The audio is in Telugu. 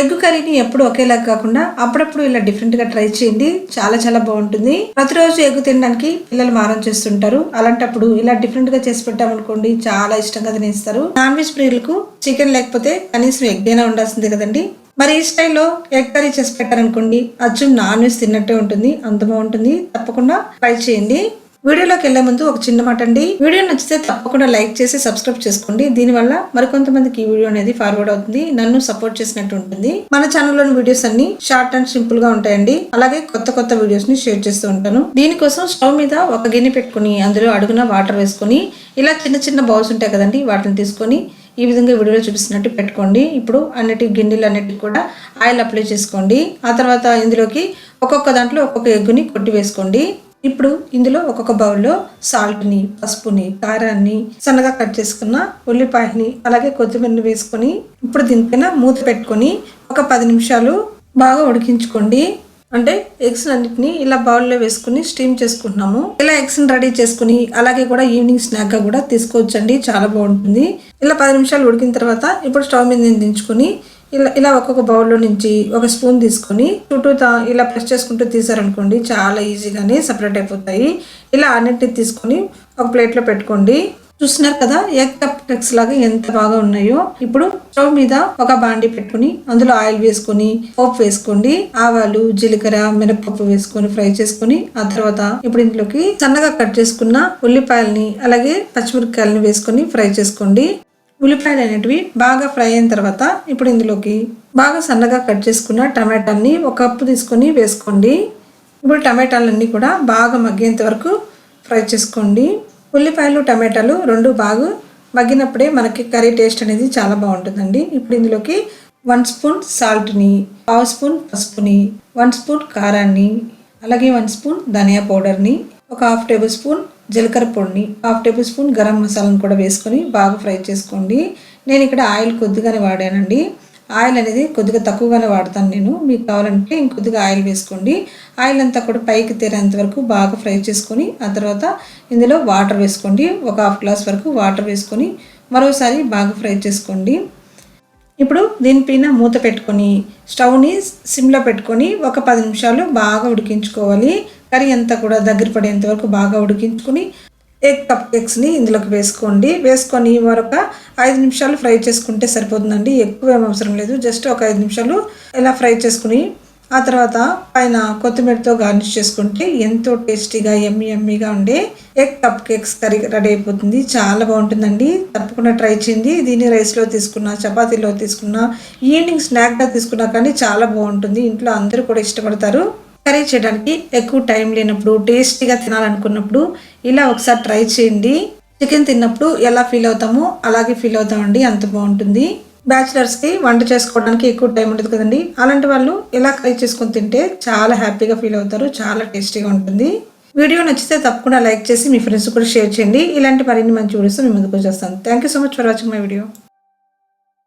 ఎగ్ కర్రీని ఎప్పుడు ఒకేలా కాకుండా అప్పుడప్పుడు ఇలా డిఫరెంట్ గా ట్రై చేయండి. చాలా చాలా బాగుంటుంది. ప్రతిరోజు ఎగ్ తినడానికి పిల్లలు మారం చేస్తుంటారు. అలాంటప్పుడు ఇలా డిఫరెంట్ గా చేసి పెట్టామనుకోండి చాలా ఇష్టంగా తినేస్తారు. నాన్ వెజ్ ప్రియులకు చికెన్ లేకపోతే కనీసం ఎగ్ అయినా ఉండాల్సిందే కదండి. మరి ఈ స్టైల్లో ఎగ్ కర్రీ చేసి పెట్టారనుకోండి అచ్చం నాన్ వెజ్ తిన్నట్టే ఉంటుంది. అంత బాగుంటుంది. తప్పకుండా ట్రై చేయండి. వీడియోలోకి వెళ్లే ముందు ఒక చిన్న మాట అండి. వీడియో నచ్చితే తప్పకుండా లైక్ చేసి సబ్స్క్రైబ్ చేసుకోండి. దీనివల్ల మరికొంతమందికి ఈ వీడియో అనేది ఫార్వర్డ్ అవుతుంది. నన్ను సపోర్ట్ చేసినట్టు ఉంటుంది. మన ఛానల్లోని వీడియోస్ అన్ని షార్ట్ అండ్ సింపుల్ గా ఉంటాయండి. అలాగే కొత్త కొత్త వీడియోస్ ని షేర్ చేస్తూ ఉంటాను. దీనికోసం స్టవ్ మీద ఒక గిన్నె పెట్టుకుని అందులో అడుగున వాటర్ వేసుకుని ఇలా చిన్న చిన్న బౌల్స్ ఉంటాయి కదండి, వాటిని తీసుకొని ఈ విధంగా వీడియోలో చూపిస్తున్నట్టు పెట్టుకోండి. ఇప్పుడు గిన్నెలు అన్నిటికి కూడా ఆయిల్ అప్లై చేసుకోండి. ఆ తర్వాత ఇందులోకి ఒక్కొక్క దాంట్లో ఒక్కొక్క ఎగ్గుని కొట్టి వేసుకోండి. ఇప్పుడు ఇందులో ఒక్కొక్క బౌల్లో సాల్ట్ని, పసుపుని, కారాన్ని, సన్నగా కట్ చేసుకున్న ఉల్లిపాయని, అలాగే కొత్తిమీరని వేసుకొని ఇప్పుడు దీనిపైన మూత పెట్టుకొని ఒక 10 నిమిషాలు బాగా ఉడికించుకోండి. అంటే ఎగ్స్ అన్నిటిని ఇలా బౌల్లో వేసుకుని స్టీమ్ చేసుకుంటున్నాము. ఇలా ఎగ్స్ రెడీ చేసుకుని అలాగే కూడా ఈవినింగ్ స్నాక్ గా కూడా తీసుకోవచ్చండి. చాలా బాగుంటుంది. ఇలా 10 నిమిషాలు ఉడికిన తర్వాత ఇప్పుడు స్టవ్ మీద దించుకొని ఇలా ఒక్కొక్క బౌల్లో నుంచి ఒక స్పూన్ తీసుకొని చుట్టూ ఇలా ప్రెస్ చేసుకుంటూ తీసారనుకోండి చాలా ఈజీగానే సపరేట్ అయిపోతాయి. ఇలా అన్నిటిని తీసుకొని ఒక ప్లేట్లో పెట్టుకోండి. చూస్తున్నారు కదా ఎగ్ కప్ కేక్స్ లాగా ఎంత బాగా ఉన్నాయో. ఇప్పుడు స్టవ్ మీద ఒక బాండి పెట్టుకుని అందులో ఆయిల్ వేసుకొని పోపు వేసుకోండి. ఆవాలు, జీలకర్ర, మినపప్పు వేసుకొని ఫ్రై చేసుకుని ఆ తర్వాత ఇప్పుడు ఇందులోకి సన్నగా కట్ చేసుకున్న ఉల్లిపాయలని అలాగే పచ్చిమిరపకాయలని వేసుకొని ఫ్రై చేసుకోండి. ఉల్లిపాయలు అనేటివి బాగా ఫ్రై అయిన తర్వాత ఇప్పుడు ఇందులోకి బాగా సన్నగా కట్ చేసుకున్న టమాటాలని ఒక కప్పు తీసుకొని వేసుకోండి. ఇప్పుడు టమాటాలన్నీ కూడా బాగా మగ్గేంత వరకు ఫ్రై చేసుకోండి. ఉల్లిపాయలు, టమాటాలు రెండు బాగా మగ్గినప్పుడే మనకి కర్రీ టేస్ట్ అనేది చాలా బాగుంటుందండి. ఇప్పుడు ఇందులోకి 1 స్పూన్ సాల్ట్ని, 1/2 స్పూన్ పసుపుని, 1 స్పూన్ కారాన్ని, అలాగే 1 స్పూన్ ధనియా పౌడర్ని, ఒక 1/2 టేబుల్ స్పూన్ జీలకర్ర పొడిని, 1/2 టేబుల్ స్పూన్ గరం మసాలాను కూడా వేసుకొని బాగా ఫ్రై చేసుకోండి. నేను ఇక్కడ ఆయిల్ కొద్దిగానే వాడానండి. ఆయిల్ అనేది కొద్దిగా తక్కువగానే వాడతాను నేను. మీకు కావాలంటే ఇంకొద్దిగా ఆయిల్ వేసుకోండి. ఆయిల్ అంతా కూడా పైకి తేరేంత వరకు బాగా ఫ్రై చేసుకొని ఆ తర్వాత ఇందులో వాటర్ వేసుకోండి. ఒక 1/2 గ్లాస్ వరకు వాటర్ వేసుకొని మరోసారి బాగా ఫ్రై చేసుకోండి. ఇప్పుడు దీనిపైన మూత పెట్టుకొని స్టవ్ని సిమ్లో పెట్టుకొని ఒక 10 నిమిషాలు బాగా ఉడికించుకోవాలి. కర్రీ అంతా కూడా దగ్గర పడేంత వరకు బాగా ఉడికించుకొని ఎగ్ కప్ కేక్స్ని ఇందులోకి వేసుకోండి. వేసుకొని మరొక 5 నిమిషాలు ఫ్రై చేసుకుంటే సరిపోతుందండి. ఎక్కువ ఏం అవసరం లేదు. జస్ట్ ఒక 5 నిమిషాలు ఇలా ఫ్రై చేసుకుని ఆ తర్వాత పైన కొత్తిమీరతో గార్నిష్ చేసుకుంటే ఎంతో టేస్టీగా యమ్మీగా ఉండే egg cup cakes curry ready అయిపోతుంది. చాలా బాగుంటుందండి. తప్పకుండా ట్రై చేయండి. దీన్ని రైస్లో తీసుకున్నా, చపాతీలో తీసుకున్నా, ఈవినింగ్ స్నాక్గా తీసుకున్నా కానీ చాలా బాగుంటుంది. ఇంట్లో అందరూ కూడా ఇష్టపడతారు. కర్రీ చేయడానికి ఎక్కువ టైం లేనప్పుడు, టేస్టీగా తినాలనుకున్నప్పుడు ఇలా ఒకసారి ట్రై చేయండి. చికెన్ తిన్నప్పుడు ఎలా ఫీల్ అవుతామో అలాగే ఫీల్ అవుతామండి. అంత బాగుంటుంది. బ్యాచిలర్స్కి వంట చేసుకోవడానికి ఎక్కువ టైం ఉండదు కదండి. అలాంటి వాళ్ళు ఇలా కర్రీ చేసుకొని తింటే చాలా హ్యాపీగా ఫీల్ అవుతారు. చాలా టేస్టీగా ఉంటుంది. వీడియో నచ్చితే తప్పకుండా లైక్ చేసి మీ ఫ్రెండ్స్ కూడా షేర్ చేయండి. ఇలాంటి మరిన్ని మంచి వీడియోస్ మీ ముందుకు వచ్చేస్తాను. Thank you so much for watching my video.